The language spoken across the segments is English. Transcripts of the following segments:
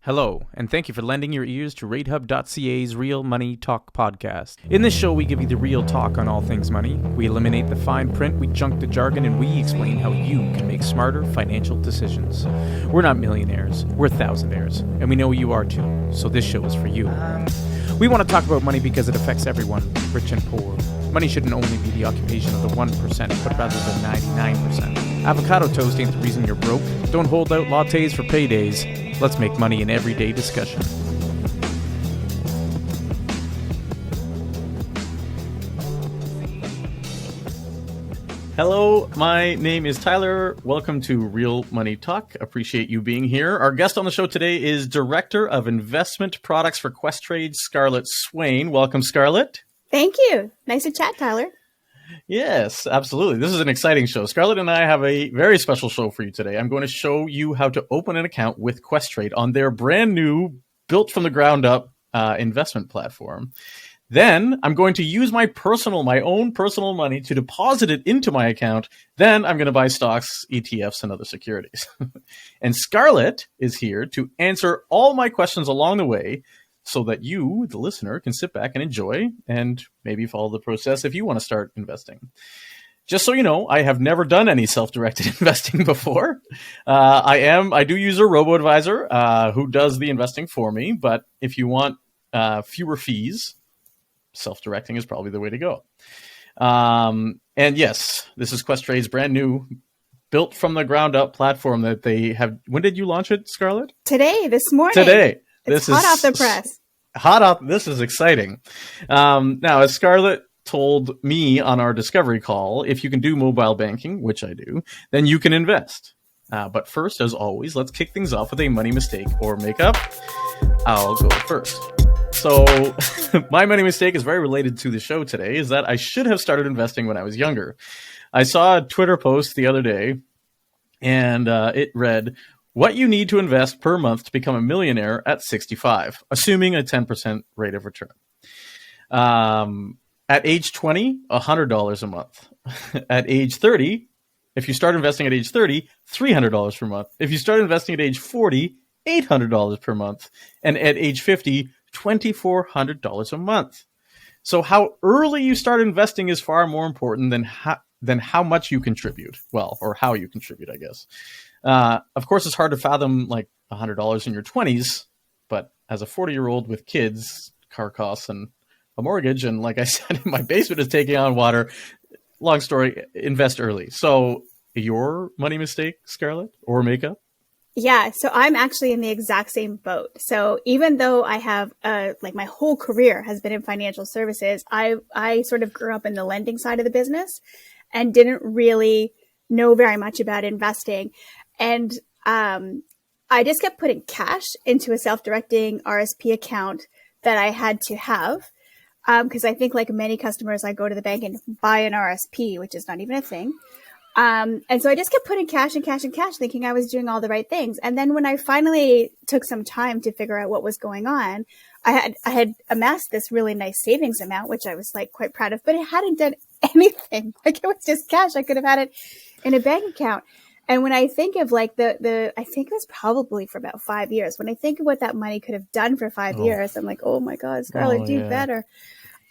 Hello, and thank you for lending your ears to Ratehub.ca's Real Money Talk podcast. In this show, we give you the real talk on all things money. We eliminate the fine print, we junk the jargon, and we explain how you can make smarter financial decisions. We're not millionaires, we're thousandaires, and we know you are too, so this show is for you. We want to talk about money because it affects everyone, rich and poor. Money shouldn't only be the occupation of the 1%, but rather the 99%. Avocado toast ain't the reason you're broke. Don't hold out lattes for paydays. Let's make money an everyday discussion. Hello, my name is Tyler. Welcome to Real Money Talk. Appreciate you being here. Our guest on the show today is Director of Investment Products for Questrade, Scarlett Swain. Welcome, Scarlett. Thank you. Nice to chat, Tyler. Yes, absolutely. This is an exciting show. Scarlett and I have a very special show for you today. I'm going to show you how to open an account with Questrade on their brand new, built from the ground up investment platform. Then I'm going to use my own personal money to deposit it into my account. Then I'm going to buy stocks, ETFs, and other securities. And Scarlett is here to answer all my questions along the way, so that you, the listener, can sit back and enjoy and maybe follow the process if you want to start investing. Just so you know, I have never done any self-directed investing before. I do use a robo-advisor who does the investing for me, but if you want fewer fees, self-directing is probably the way to go. And yes, this is Questrade's brand new, built from the ground up platform that they have. When did you launch it, Scarlett? This morning. Today. It's hot off the press. This is exciting. Now, as Scarlett told me on our discovery call, if you can do mobile banking, which I do, then you can invest. But first, as always, let's kick things off with a money mistake or makeup. I'll go first. So my money mistake is very related to the show today, is that I should have started investing when I was younger. I saw a Twitter post the other day, and it read, "What you need to invest per month to become a millionaire at 65, assuming a 10% rate of return. At age 20, $100 a month. At age 30, if you start investing at age 30, $300 per month. If you start investing at age 40, $800 per month. And at age 50, $2,400 a month." So how early you start investing is far more important than how much you contribute. Well, or how you contribute, I guess. Of course, it's hard to fathom like $100 in your 20s, but as a 40-year-old with kids, car costs, and a mortgage, and like I said, my basement is taking on water. Long story, invest early. So your money mistake, Scarlett, or makeup? Yeah, so I'm actually in the exact same boat. So even though I have my whole career has been in financial services, I sort of grew up in the lending side of the business and didn't really know very much about investing. And I just kept putting cash into a self-directing RSP account that I had to have. Because I think like many customers, I go to the bank and buy an RSP, which is not even a thing. And so I just kept putting cash and cash and cash, thinking I was doing all the right things. And then when I finally took some time to figure out what was going on, I had amassed this really nice savings amount, which I was like quite proud of, but it hadn't done anything. Like it was just cash. I could have had it in a bank account. And when I think of like I think it was probably for about 5 years. When I think of what that money could have done for 5 years, I'm like, oh my God, Scarlett, do better.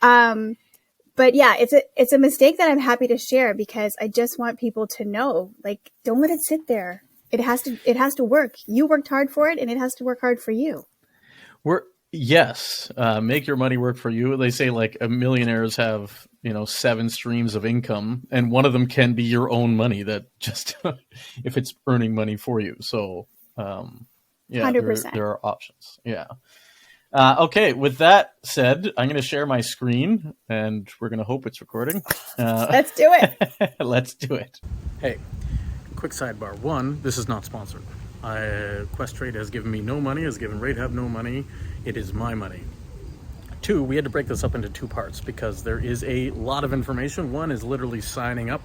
But yeah, it's a mistake that I'm happy to share because I just want people to know, like, don't let it sit there. It has to work. You worked hard for it and it has to work hard for you. Yes. Make your money work for you. They say like millionaires have, 7 streams of income, and one of them can be your own money that just, if it's earning money for you. So, yeah, 100%. There are options. Yeah. Okay. With that said, I'm going to share my screen and we're going to hope it's recording. Let's do it. Let's do it. Hey, quick sidebar. 1, this is not sponsored. Questrade has given me no money, has given Ratehub no money. It is my money. 2, we had to break this up into 2 parts because there is a lot of information. 1 is literally signing up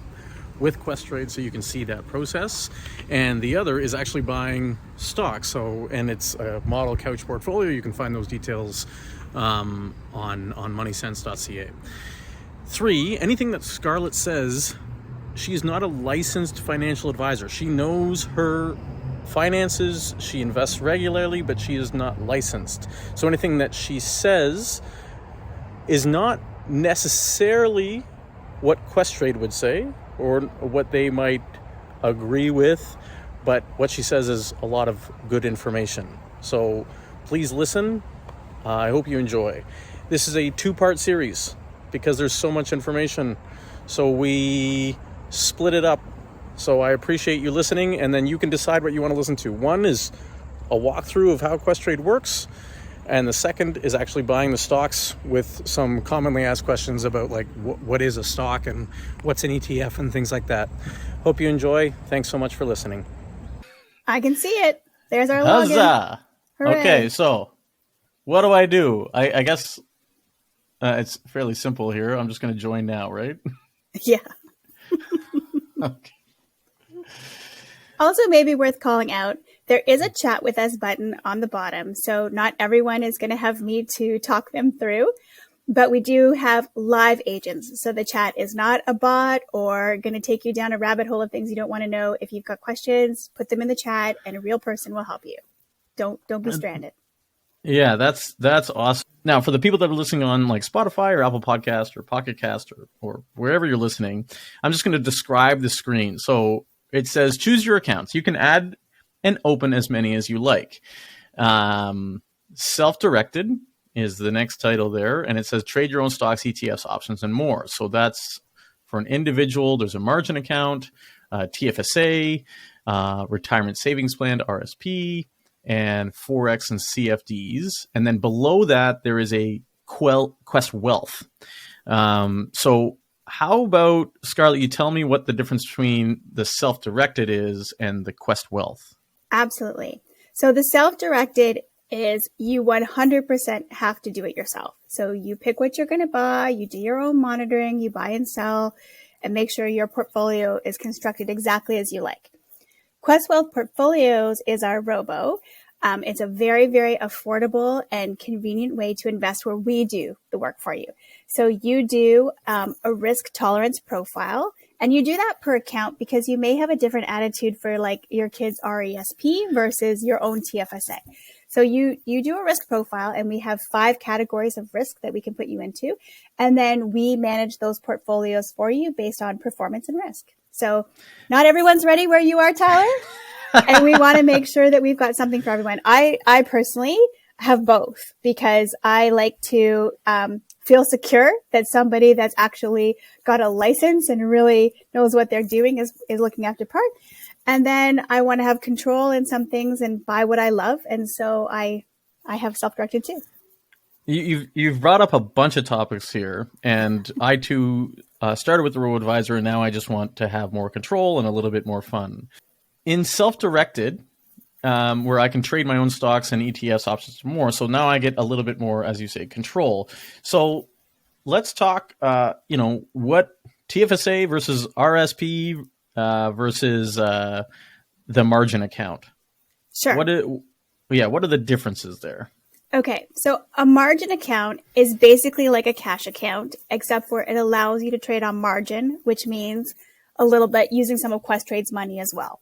with Questrade so you can see that process. And the other is actually buying stocks. And it's a model couch portfolio. You can find those details on moneysense.ca. 3, anything that Scarlett says, she's not a licensed financial advisor. She knows her finances. She invests regularly, but she is not licensed. So anything that she says is not necessarily what Questrade would say or what they might agree with, but what she says is a lot of good information. So please listen. I hope you enjoy. This is a 2-part series because there's so much information. So we split it up. So I appreciate you listening, and then you can decide what you want to listen to. One is a walkthrough of how Questrade works, and the second is actually buying the stocks with some commonly asked questions about like what is a stock and what's an ETF and things like that. Hope you enjoy. Thanks so much for listening. I can see it. There's our login. Huzzah! Hooray. Okay, so what do I do? I guess it's fairly simple here. I'm just going to join now, right? Yeah. Okay. Also, maybe worth calling out, there is a chat with us button on the bottom. So not everyone is going to have me to talk them through, but we do have live agents. So the chat is not a bot or going to take you down a rabbit hole of things you don't want to know. If you've got questions, put them in the chat and a real person will help you. Don't be stranded. Yeah, that's awesome. Now, for the people that are listening on like Spotify or Apple Podcast or Pocket Cast or wherever you're listening, I'm just going to describe the screen. So it says choose your accounts. You can add and open as many as you like. Self-directed is the next title there, and it says trade your own stocks, ETFs, options, and more. So that's for an individual. There's a margin account, Tfsa, retirement savings plan, RSP, and Forex and CFDs. And then below that, there is a Quest Wealth. So how about, Scarlett, you tell me what the difference between the self-directed is and the Quest Wealth? Absolutely. So the self-directed is you 100% have to do it yourself. So you pick what you're going to buy, you do your own monitoring, you buy and sell, and make sure your portfolio is constructed exactly as you like. Quest Wealth Portfolios is our robo. It's a very, very affordable and convenient way to invest where we do the work for you. So you do a risk tolerance profile, and you do that per account because you may have a different attitude for like your kid's RESP versus your own Tfsa. So you do a risk profile, and we have 5 categories of risk that we can put you into. And then we manage those portfolios for you based on performance and risk. So not everyone's ready where you are, Tyler. And we want to make sure that we've got something for everyone. I personally have both because I like to feel secure that somebody that's actually got a license and really knows what they're doing is looking after part. And then I want to have control in some things and buy what I love. And so I have self-directed too. You've brought up a bunch of topics here, and I too started with the robo-advisor, and now I just want to have more control and a little bit more fun. In self-directed, where I can trade my own stocks and ETFs, options, and more, so now I get a little bit more, as you say, control. So let's talk, what Tfsa versus RSP versus the margin account. Sure. What are the differences there? Okay, so a margin account is basically like a cash account, except for it allows you to trade on margin, which means a little bit using some of Questrade's money as well.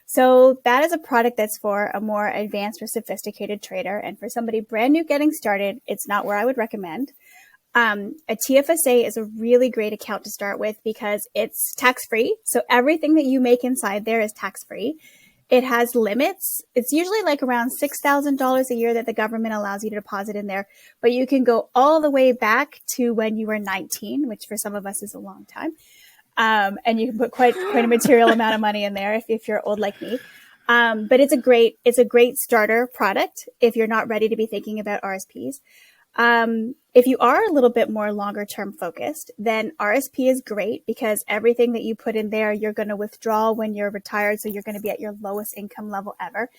So that is a product that's for a more advanced or sophisticated trader. And for somebody brand new getting started, it's not where I would recommend. A Tfsa is a really great account to start with because it's tax-free. So everything that you make inside there is tax-free. It has limits. It's usually like around $6,000 a year that the government allows you to deposit in there, but you can go all the way back to when you were 19, which for some of us is a long time. And you can put quite a material amount of money in there if you're old like me. But it's a great starter product if you're not ready to be thinking about RSPs. If you are a little bit more longer term focused, then RSP is great because everything that you put in there, you're going to withdraw when you're retired. So you're going to be at your lowest income level ever.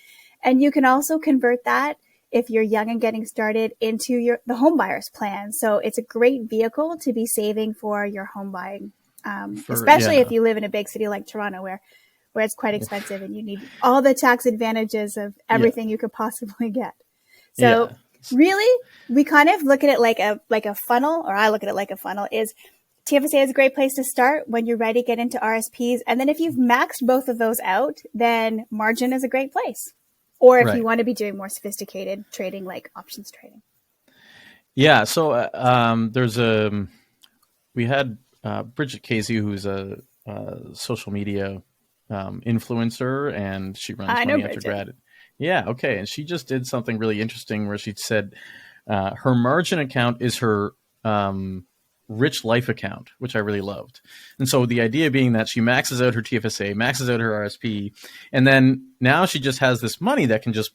And you can also convert that if you're young and getting started into the home buyer's plan. So it's a great vehicle to be saving for your home buying, especially if you live in a big city like Toronto where it's quite expensive and you need all the tax advantages of everything you could possibly get. So really, we kind of look at it like a funnel, or I look at it like a funnel, is TFSA is a great place to start. When you're ready, get into RSPs. And then if you've maxed both of those out, then margin is a great place. Or if you want to be doing more sophisticated trading like options trading. Yeah. So we had Bridget Casey, who's a social media influencer, and she runs Money After Grad. Yeah. Okay. And she just did something really interesting where she said her margin account is her rich life account, which I really loved. And so the idea being that she maxes out her TFSA, maxes out her RSP, and then now she just has this money that can just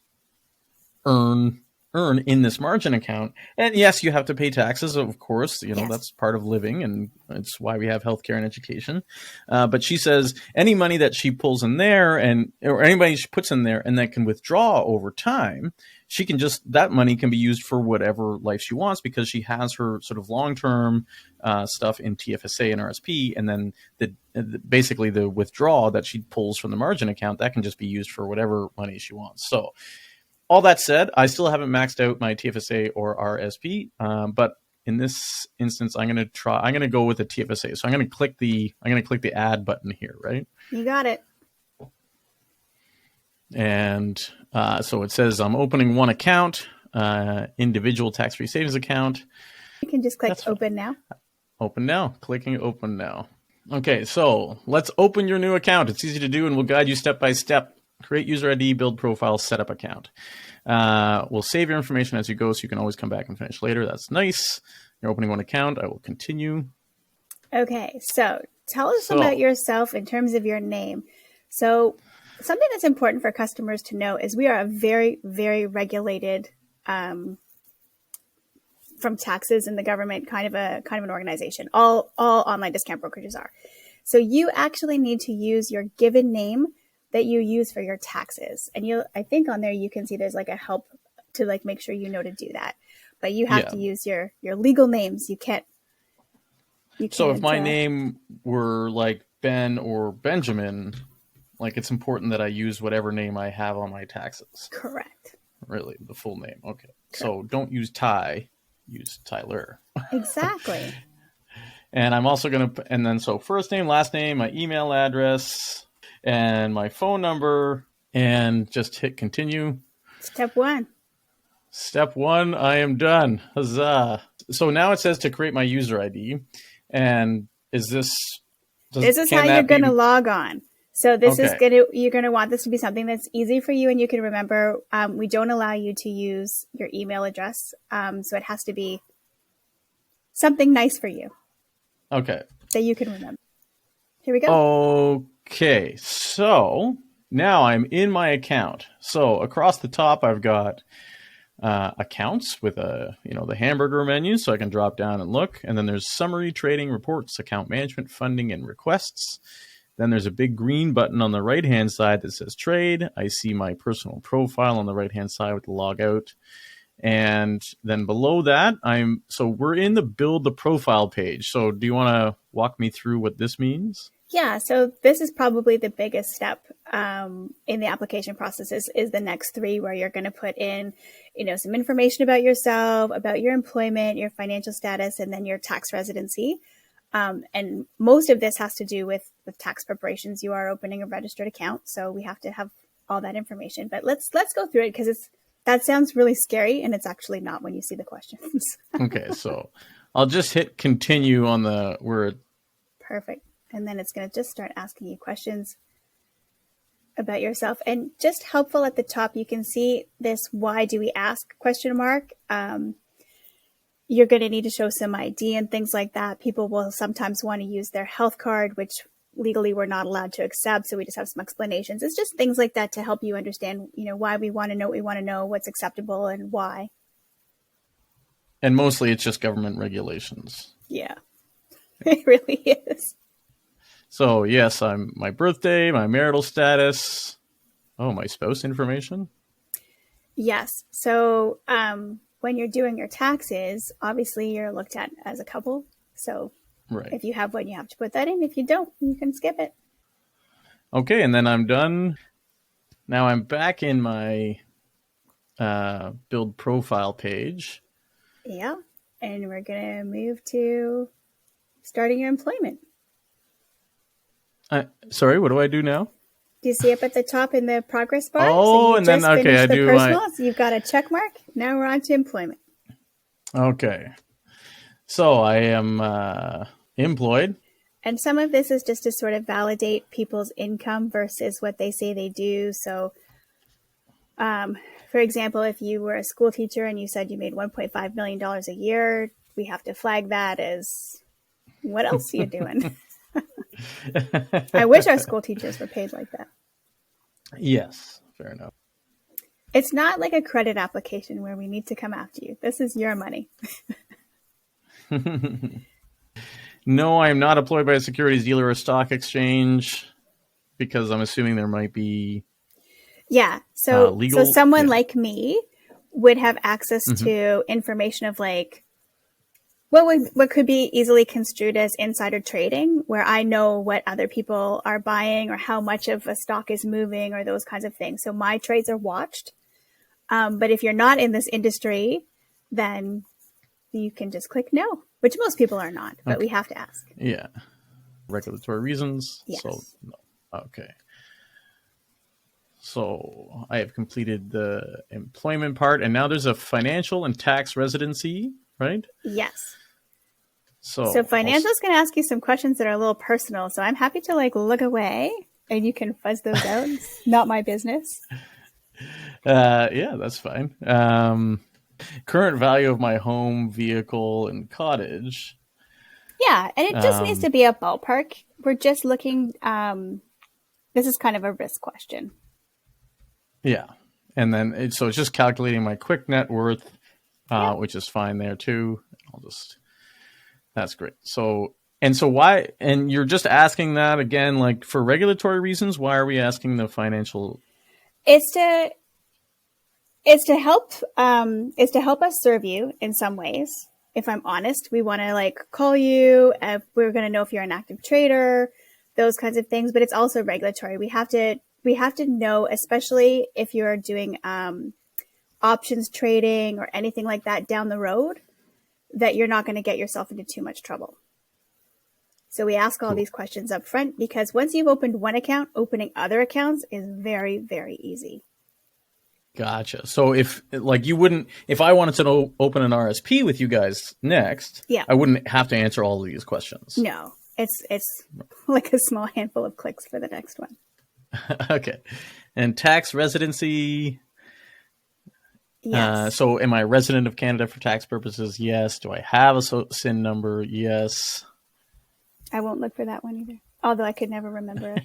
earn in this margin account. And yes, you have to pay taxes, of course, that's part of living, and it's why we have healthcare and education. But she says any money that she pulls in there or anybody she puts in there and that can withdraw over time, that money can be used for whatever life she wants, because she has her sort of long-term stuff in TFSA and RSP. And then basically the withdrawal that she pulls from the margin account, that can just be used for whatever money she wants. So all that said, I still haven't maxed out my TFSA or RSP, but in this instance, I'm going to go with the TFSA. So I'm going to click the add button here, right? You got it. And so it says I'm opening one account, individual tax-free savings account. You can just click open now. Open now. Clicking open now. Okay, so let's open your new account. It's easy to do, and we'll guide you step by step. Create user ID, build profile, set up account. We'll save your information as you go, so you can always come back and finish later. That's nice. You're opening one account. I will continue. Okay, so tell us about yourself in terms of your name. So something that's important for customers to know is we are a very, very regulated, from taxes and the government, kind of an organization. All online discount brokerages are. So you actually need to use your given name that you use for your taxes. And I think on there you can see there's like a help to like make sure you know to do that. But you have to use your legal names. You can't. So if my name were like Ben or Benjamin, like it's important that I use whatever name I have on my taxes. Correct. Really, the full name. Okay. Correct. So don't use Ty, use Tyler. Exactly. And I'm also going to, and then so first name, last name, my email address, and my phone number, and just hit continue. Step one. Step one, I am done. Huzzah. So now it says to create my user ID. And is this... This is how you're going to log on. So this is you're going to want this to be something that's easy for you and you can remember. We don't allow you to use your email address. So it has to be something nice for you. Okay. That you can remember. Here we go. Okay. So now I'm in my account. So across the top, I've got accounts with the hamburger menu, so I can drop down and look. And then there's summary, trading, reports, account management, funding, and requests. Then there's a big green button on the right-hand side that says trade. I see my personal profile on the right-hand side with the log out. And then below that, we're in the build the profile page. So do you want to walk me through what this means? Yeah, so this is probably the biggest step in the application process is the next three, where you're going to put in, some information about yourself, about your employment, your financial status, and then your tax residency. And most of this has to do with tax preparations. You are opening a registered account, so we have to have all that information. But let's go through it, because that sounds really scary, and it's actually not when you see the questions. Okay, so I'll just hit continue on the word. Perfect. And then it's going to just start asking you questions about yourself. And just helpful at the top, you can see this "why do we ask?" ? You're going to need to show some ID and things like that. People will sometimes want to use their health card, which legally we're not allowed to accept. So we just have some explanations. It's just things like that to help you understand, why we want to know what we want to know, what's acceptable and why. And mostly it's just government regulations. Yeah, it really is. So yes, my birthday, my marital status. Oh, my spouse information. Yes. So, when you're doing your taxes, obviously you're looked at as a couple. So If you have one, you have to put that in. If you don't, you can skip it. Okay, and then I'm done. Now I'm back in my build profile page. Yeah, and we're going to move to Starting your employment. Sorry, what do I do now? Do you see up at the top in the progress bar? Oh, so you and just then, okay, finished I the do personal, so you've got a check mark. Now we're on to employment. Okay. So I am employed. And some of this is just to sort of validate people's income versus what they say they do. So, for example, if you were a school teacher and you said you made $1.5 million a year, we have to flag that as, what else are you doing? I wish our school teachers were paid like that. Yes, fair enough. It's not like a credit application where we need to come after you. This is your money. No, I am not employed by a securities dealer or stock exchange because I'm assuming there might be so legal. So someone like me would have access to information of like what could be easily construed as insider trading, where I know what other people are buying or how much of a stock is moving or those kinds of things. So my trades are watched. But if you're not in this industry, then you can just click no, which most people are not, but we have to ask. Yeah. Regulatory reasons. Yes. So, no. Okay. So I have completed the employment part, and now there's a financial and tax residency, right? Yes. So financial is going to ask you some questions that are a little personal. So I'm happy to like look away and you can fuzz those out. It's not my business. Yeah, that's fine. Current value of my home, vehicle, and cottage. Yeah, and it just needs to be a ballpark. We're just looking. This is kind of a risk question. Yeah, and then so it's just calculating my quick net worth, which is fine there too. That's great. So why? And you're just asking that again, like for regulatory reasons. Why are we asking the financial? It's to help us serve you in some ways. If I'm honest, we want to like call you. We're going to know if you're an active trader, those kinds of things. But it's also regulatory. We have to know, especially if you're doing options trading or anything like that down the road, that you're not going to get yourself into too much trouble. So we ask all these questions up front because once you've opened one account, opening other accounts is very, very easy. Gotcha. So if I wanted to open an RSP with you guys next, I wouldn't have to answer all of these questions. No, it's like a small handful of clicks for the next one. Okay. And tax residency. Yes. So am I a resident of Canada for tax purposes? Yes. Do I have a SIN number? Yes. I won't look for that one either, although I could never remember it.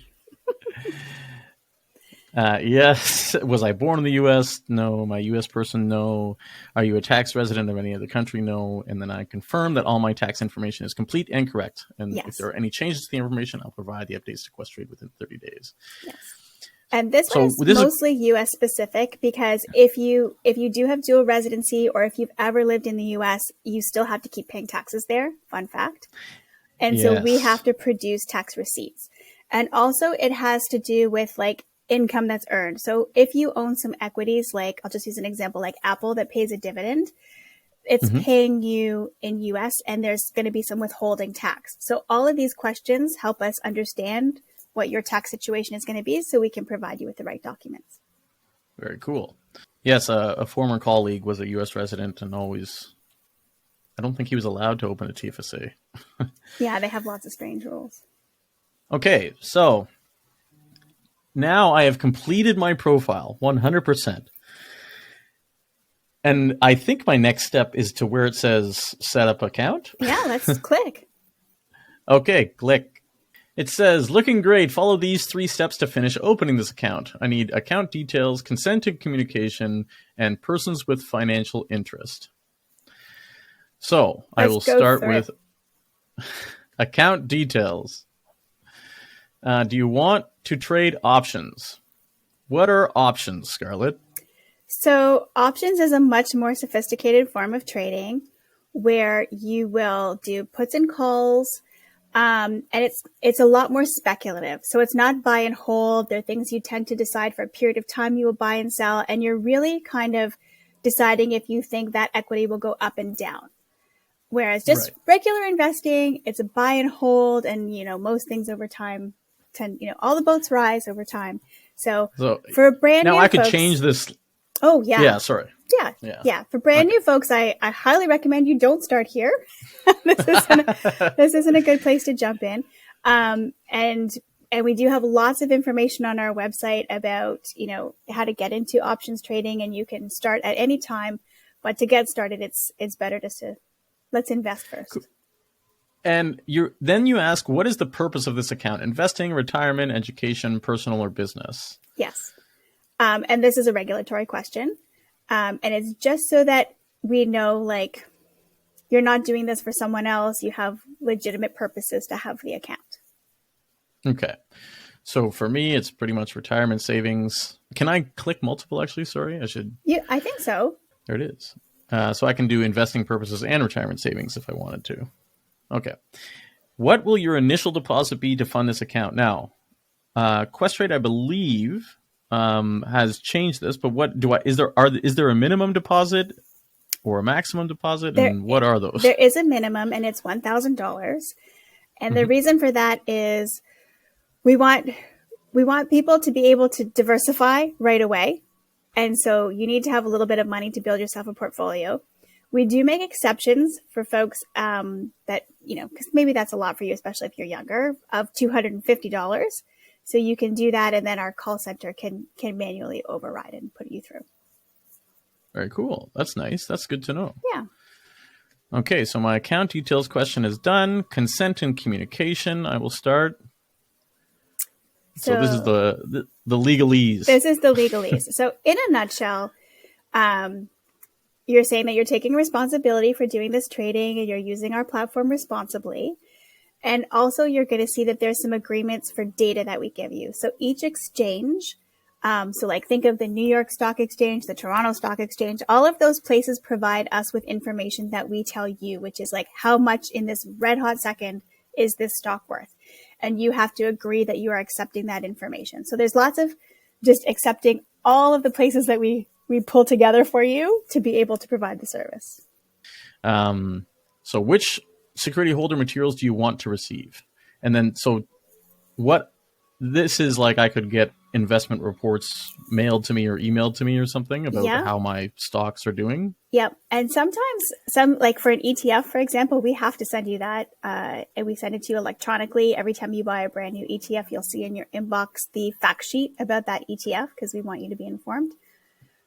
Yes. Was I born in the U.S.? No. Am I a U.S. person? No. Are you a tax resident of any other country? No. And then I confirm that all my tax information is complete and correct. And if there are any changes to the information, I'll provide the updates to Questrade within 30 days. Yes. And this one is mostly U.S. specific because if you do have dual residency or if you've ever lived in the U.S., you still have to keep paying taxes there. Fun fact. And so we have to produce tax receipts. And also it has to do with like income that's earned. So if you own some equities, like I'll just use an example, like Apple that pays a dividend, it's paying you in US and there's going to be some withholding tax. So all of these questions help us understand what your tax situation is going to be so we can provide you with the right documents. Very cool. Yes, a former colleague was a US resident and I don't think he was allowed to open a Tfsa. Yeah, they have lots of strange rules. Okay, so now I have completed my profile 100%. And I think my next step is to where it says set up account. Yeah, let's click. Okay, click. It says, looking great. Follow these 3 steps to finish opening this account. I need account details, consent to communication, and persons with financial interest. So I will start with account details. Do you want to trade options? What are options, Scarlett? So options is a much more sophisticated form of trading where you will do puts and calls. And it's a lot more speculative. So it's not buy and hold. They're things you tend to decide for a period of time you will buy and sell. And you're really kind of deciding if you think that equity will go up and down. Whereas just regular investing, it's a buy and hold, and most things over time all the boats rise over time. So for brand new now I could folks, change this. Oh yeah. Yeah, sorry. Yeah. For brand new folks, I highly recommend you don't start here. This isn't a good place to jump in. And we do have lots of information on our website about, how to get into options trading, and you can start at any time. But to get started, it's better just to let's invest first. Cool. And you ask, what is the purpose of this account? Investing, retirement, education, personal, or business? Yes. And this is a regulatory question. And it's just so that we know, like, you're not doing this for someone else. You have legitimate purposes to have the account. Okay. So for me, it's pretty much retirement savings. Can I click multiple, actually? Sorry, I should. Yeah, I think so. There it is. So I can do investing purposes and retirement savings if I wanted to. Okay. What will your initial deposit be to fund this account? Now, Questrade, I believe, has changed this, but is there a minimum deposit or a maximum deposit, and what are those? There is a minimum, and it's $1,000. And the reason for that is we want people to be able to diversify right away. And so you need to have a little bit of money to build yourself a portfolio. We do make exceptions for folks that, because maybe that's a lot for you, especially if you're younger, of $250. So you can do that, and then our call center can manually override and put you through. Very cool. That's nice. That's good to know. Yeah. Okay, so my account details question is done. Consent and communication, I will start. So this is the legalese. This is the legalese. So in a nutshell, you're saying that you're taking responsibility for doing this trading, and you're using our platform responsibly. And also you're going to see that there's some agreements for data that we give you. So each exchange, so like think of the New York Stock Exchange, the Toronto Stock Exchange, all of those places provide us with information that we tell you, which is like how much in this red hot second is this stock worth? And you have to agree that you are accepting that information. So there's lots of just accepting all of the places that we pull together for you to be able to provide the service. So which security holder materials do you want to receive? And then, so what this is like, I could get investment reports mailed to me or emailed to me or something about how my stocks are doing. Yep. And sometimes like for an ETF, for example, we have to send you that. And we send it to you electronically. Every time you buy a brand new ETF, you'll see in your inbox the fact sheet about that ETF, because we want you to be informed.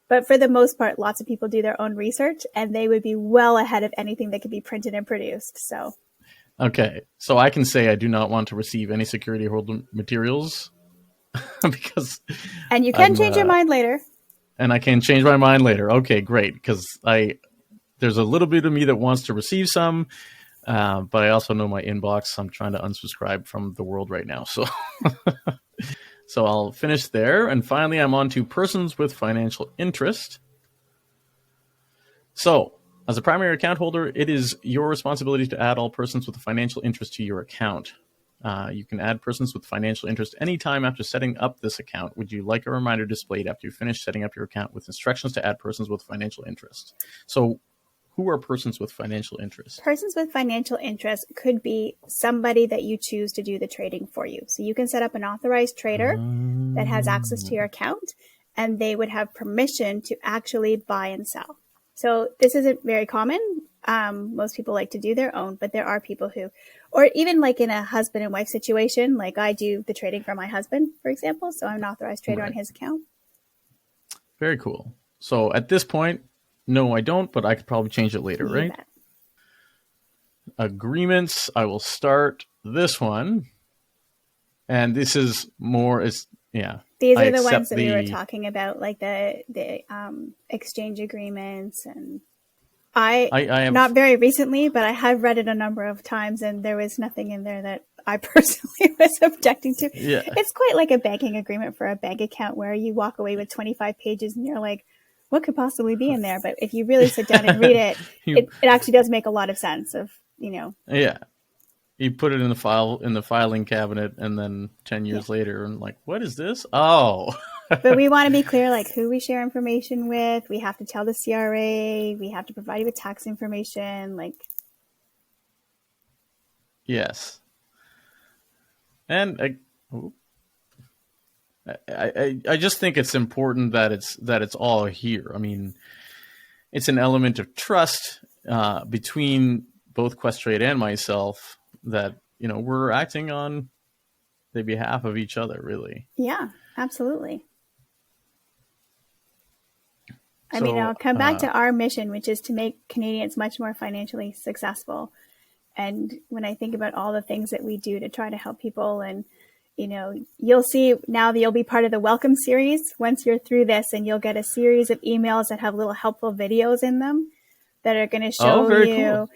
But for the most part, lots of people do their own research, and they would be well ahead of anything that could be printed and produced. So, okay. So I can say I do not want to receive any security holder materials because. And you can change your mind later. And I can change my mind later. Okay, great. Because there's a little bit of me that wants to receive some, but I also know my inbox. I'm trying to unsubscribe from the world right now. So. So I'll finish there. And finally, I'm on to persons with financial interest. So as a primary account holder, it is your responsibility to add all persons with a financial interest to your account. You can add persons with financial interest anytime after setting up this account. Would you like a reminder displayed after you finish setting up your account with instructions to add persons with financial interest? So who are persons with financial interest? Persons with financial interest could be somebody that you choose to do the trading for you. So you can set up an authorized trader that has access to your account, and they would have permission to actually buy and sell. So this isn't very common. Most people like to do their own, but there are people who, or even like in a husband and wife situation, like I do the trading for my husband, for example. So I'm an authorized trader on his account. Very cool. So at this point, no, I don't, but I could probably change it later, right? Bet. Agreements. I will start this one. And this is more, these are the ones that we were talking about, like the exchange agreements. And I have, not very recently, but I have read it a number of times, and there was nothing in there that I personally was objecting to. Yeah. It's quite like a banking agreement for a bank account, where you walk away with 25 pages and you're like, what could possibly be in there? But if you really sit down and read it, it actually does make a lot of sense of, Yeah. You put it in the filing cabinet, and then 10 years later, and like, what is this? Oh. But we want to be clear, like who we share information with. We have to tell the CRA. We have to provide you with tax information. Like, Yes. And I just think it's important that it's all here. I mean, it's an element of trust between both Questrade and myself that we're acting on the behalf of each other, really. Yeah, absolutely. I mean, So I'll come back to our mission, which is to make Canadians much more financially successful. And when I think about all the things that we do to try to help people, and you'll see now that you'll be part of the welcome series once you're through this, and you'll get a series of emails that have little helpful videos in them that are going to show cool.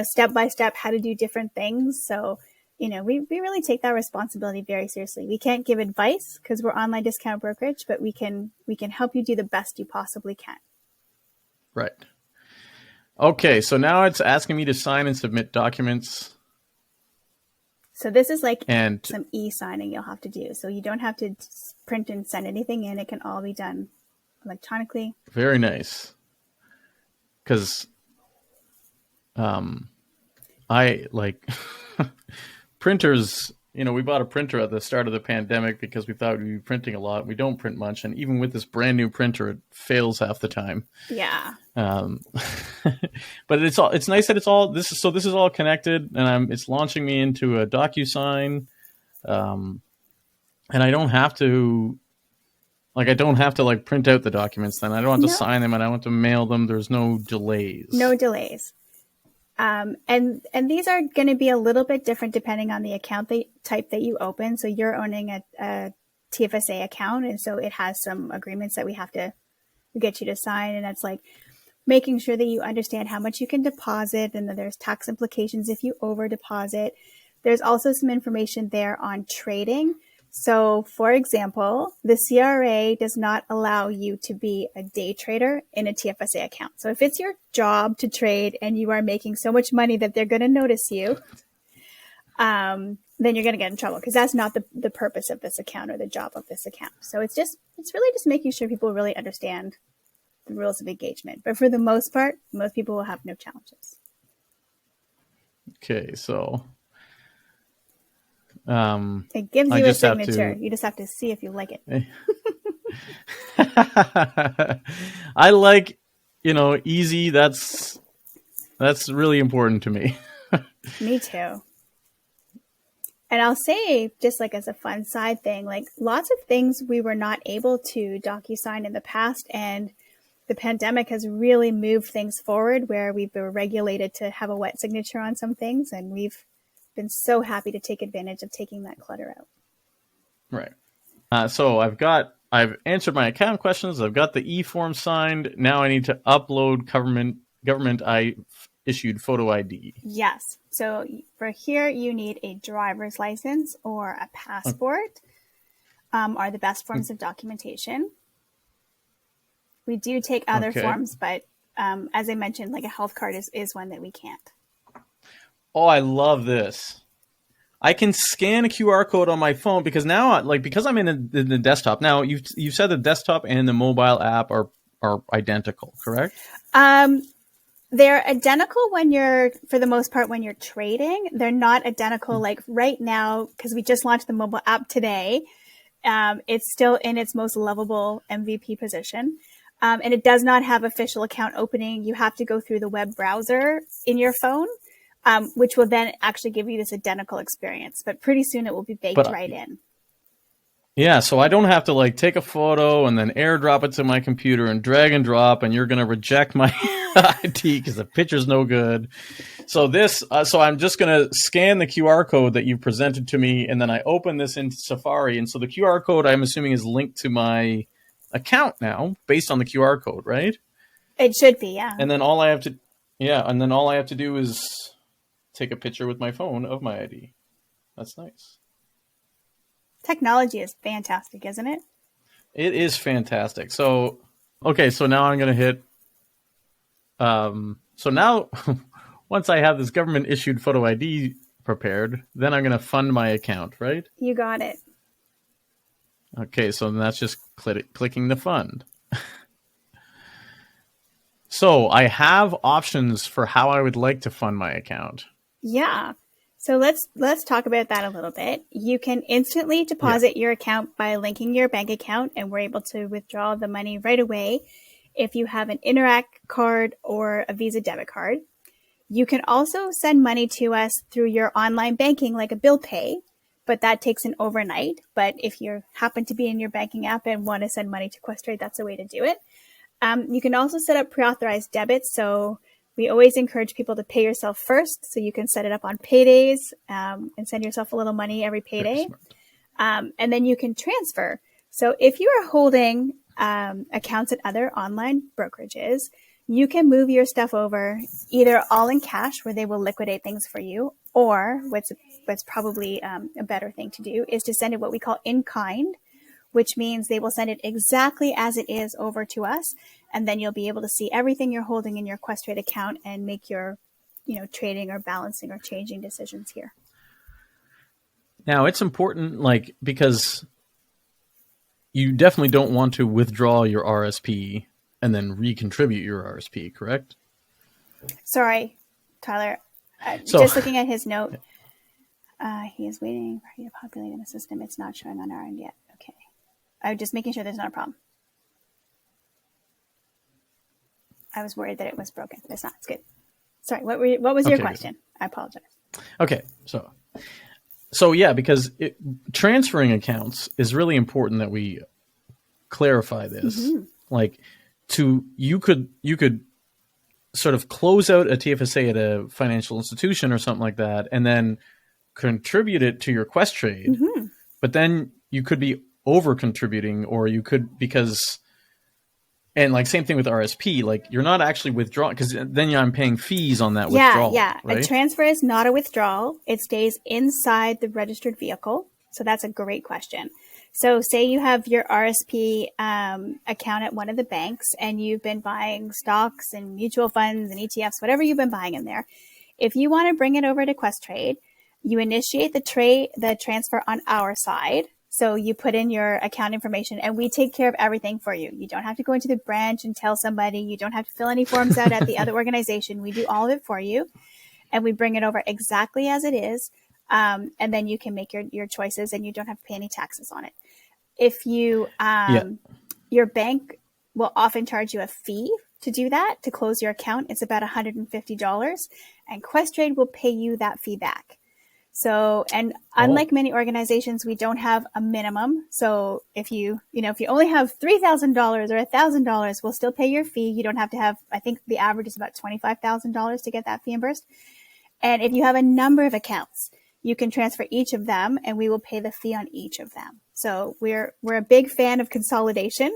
Step by step how to do different things. So, we really take that responsibility very seriously. We can't give advice because we're online discount brokerage, but we can help you do the best you possibly can. Right. Okay, so now it's asking me to sign and submit documents. So this is like some e-signing you'll have to do. So you don't have to print and send anything in. It can all be done electronically. Very nice. Because I like printers. We bought a printer at the start of the pandemic because we thought we'd be printing a lot. We don't print much. And even with this brand new printer, it fails half the time. Yeah. But it's nice that this is all connected, and it's launching me into a DocuSign, and I don't have to print out the documents. Then I don't have to sign them, and I don't have to mail them. There's no delays. No delays. And these are going to be a little bit different depending on the account type that you open. So you're owning a Tfsa account, and so it has some agreements that we have to get you to sign, and that's like making sure that you understand how much you can deposit, and that there's tax implications if you over deposit. There's also some information there on trading. So, for example, the CRA does not allow you to be a day trader in a Tfsa account. So if it's your job to trade and you are making so much money that they're going to notice you, then you're going to get in trouble, because that's not the purpose of this account or the job of this account. So it's really just making sure people really understand the rules of engagement. But for the most part, most people will have no challenges. Okay, so it gives you a signature. You just have to see if you like it. I like, easy. That's really important to me. Me too. And I'll say, just like as a fun side thing, like lots of things we were not able to DocuSign in the past, and the pandemic has really moved things forward where we've been regulated to have a wet signature on some things, and we've been so happy to take advantage of taking that clutter out. Right. So I've answered my account questions. I've got the e-form signed. Now I need to upload government issued photo ID. Yes. So for here, you need a driver's license or a passport are the best forms of documentation. We do take other forms, but as I mentioned, like a health card is one that we can't. Oh, I love this. I can scan a QR code on my phone because now, because I'm in the desktop. Now, you've said the desktop and the mobile app are identical, correct? They're identical for the most part, when you're trading. They're not identical like right now, because we just launched the mobile app today. It's still in its most lovable MVP position. And it does not have official account opening. You have to go through the web browser in your phone, which will then actually give you this identical experience. But pretty soon it will be baked right in. Yeah, so I don't have to take a photo and then airdrop it to my computer and drag and drop, and you're going to reject my ID because the picture's no good. So so I'm just going to scan the QR code that you presented to me, and then I open this into Safari. And so the QR code, I'm assuming, is linked to my account now based on the QR code, right? It should be, yeah. And then all I have to do is take a picture with my phone of my ID. That's nice. Technology is fantastic, isn't it? It is fantastic. So, okay, so now I'm going to hit. So now, once I have this government issued photo ID prepared, then I'm going to fund my account, right? You got it. Okay, so that's just clicking the fund. So I have options for how I would like to fund my account. Yeah. So let's talk about that a little bit. You can instantly deposit your account by linking your bank account, and we're able to withdraw the money right away if you have an Interac card or a Visa debit card. You can also send money to us through your online banking like a bill pay, but that takes an overnight. But if you happen to be in your banking app and want to send money to Questrade, that's a way to do it. You can also set up pre-authorized debits. So we always encourage people to pay yourself first, so you can set it up on paydays and send yourself a little money every payday. And then you can transfer. So if you are holding accounts at other online brokerages, you can move your stuff over either all in cash, where they will liquidate things for you, or what's probably a better thing to do is to send it what we call in kind, which means they will send it exactly as it is over to us. And then you'll be able to see everything you're holding in your Questrade account and make your, trading or balancing or changing decisions here. Now, it's important, because you definitely don't want to withdraw your RSP and then recontribute your RSP, correct? Sorry, Tyler. Just looking at his note, he is waiting for you to populate in the system. It's not showing on our end yet. Okay. I'm just making sure there's not a problem. I was worried that it was broken. It's not. It's good. Sorry. What was your question? Good. I apologize. Okay. So yeah, because transferring accounts is really important that we clarify this. Mm-hmm. You could sort of close out a TFSA at a financial institution or something like that, and then contribute it to your Questrade. Mm-hmm. But then you could be over contributing, or you could, and same thing with RSP, you're not actually withdrawing, because then I'm paying fees on that withdrawal. Yeah. Right? A transfer is not a withdrawal. It stays inside the registered vehicle. So that's a great question. So say you have your RSP account at one of the banks, and you've been buying stocks and mutual funds and ETFs, whatever you've been buying in there. If you want to bring it over to Questrade, you initiate the transfer on our side. So you put in your account information, and we take care of everything for you. You don't have to go into the branch and tell somebody. You don't have to fill any forms out at the other organization. We do all of it for you, and we bring it over exactly as it is. And then you can make your choices, and you don't have to pay any taxes on it. If you, your bank will often charge you a fee to do that, to close your account. It's about $150, and Questrade will pay you that fee back. So, and unlike many organizations, we don't have a minimum. So if you only have $3,000 or $1,000, we'll still pay your fee. You don't have to have, I think the average is about $25,000 to get that fee reimbursed. And if you have a number of accounts, you can transfer each of them, and we will pay the fee on each of them. So we're a big fan of consolidation,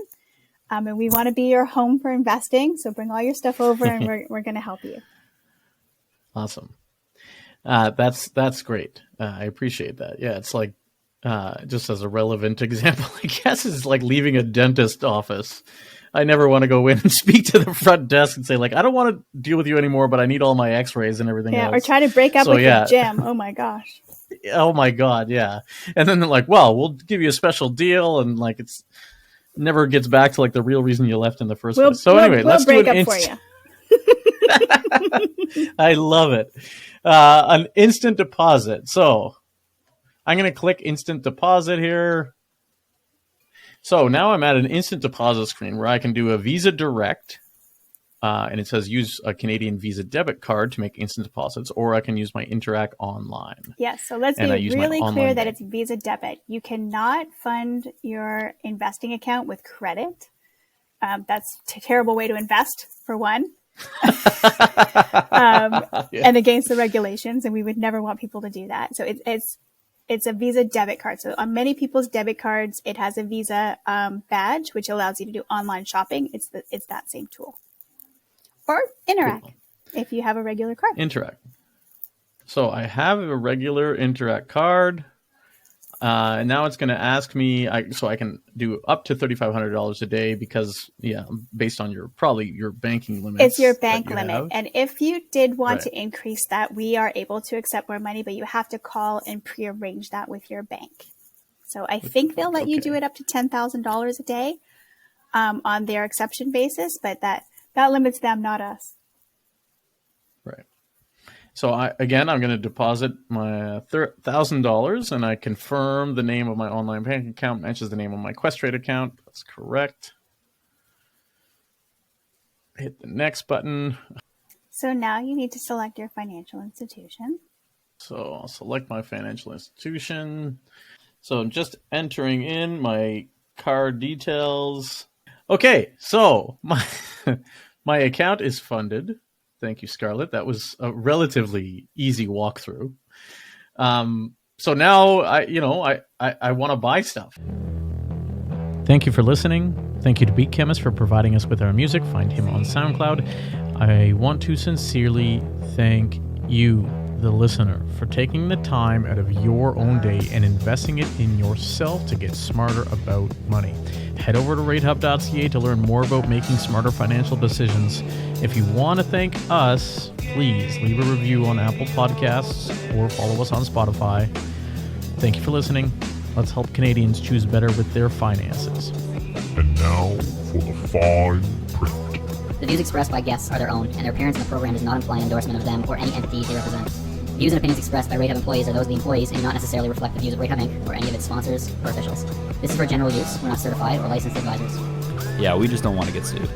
and we want to be your home for investing. So bring all your stuff over, and we're going to help you. Awesome. That's great. I appreciate that. Yeah, it's just as a relevant example, I guess, is like leaving a dentist office. I never want to go in and speak to the front desk and say, I don't want to deal with you anymore, but I need all my x-rays and everything else. Or try to break up with the gym. Oh my gosh. Oh my God, yeah. And then they're like, well, we'll give you a special deal, and it's never gets back to the real reason you left in the first place. So anyway, let's break up for you. I love it. An instant deposit. So I'm going to click instant deposit here. So now I'm at an instant deposit screen where I can do a Visa Direct, and it says use a Canadian Visa debit card to make instant deposits, or I can use my Interac online. Yes, so let's be really clear that it's Visa debit. You cannot fund your investing account with credit. That's a terrible way to invest, for one. And against the regulations, and we would never want people to do that. So it's a Visa debit card. So on many people's debit cards, it has a Visa badge, which allows you to do online shopping. It's that same tool. Or Interac, if you have a regular card. Interac. So I have a regular Interac card. And now it's going to ask me, so I can do up to $3,500 a day because, based on your banking limit. It's your bank limit. And if you did want to increase that, we are able to accept more money, but you have to call and prearrange that with your bank. So I think they'll let you do it up to $10,000 a day on their exception basis, but that limits them, not us. Right. So I'm going to deposit my $1,000, and I confirm the name of my online bank account matches the name of my Questrade account. That's correct. Hit the next button. So now you need to select your financial institution. So I'll select my financial institution. So I'm just entering in my card details. Okay, so my account is funded. Thank you, Scarlett. That was a relatively easy walkthrough. So now I want to buy stuff. Thank you for listening. Thank you to Beat Chemist for providing us with our music. Find him on SoundCloud. I want to sincerely thank you, the listener, for taking the time out of your own day and investing it in yourself to get smarter about money. Head over to Ratehub.ca to learn more about making smarter financial decisions. If you want to thank us, please leave a review on Apple Podcasts or follow us on Spotify. Thank you for listening. Let's help Canadians choose better with their finances. And now for the fine print. The views expressed by guests are their own, and their appearance in the program does not imply an endorsement of them or any entity they represent. Views and opinions expressed by Ratehub employees are those of the employees and do not necessarily reflect the views of Ratehub Inc. or any of its sponsors or officials. This is for general use. We're not certified or licensed advisors. Yeah, we just don't want to get sued.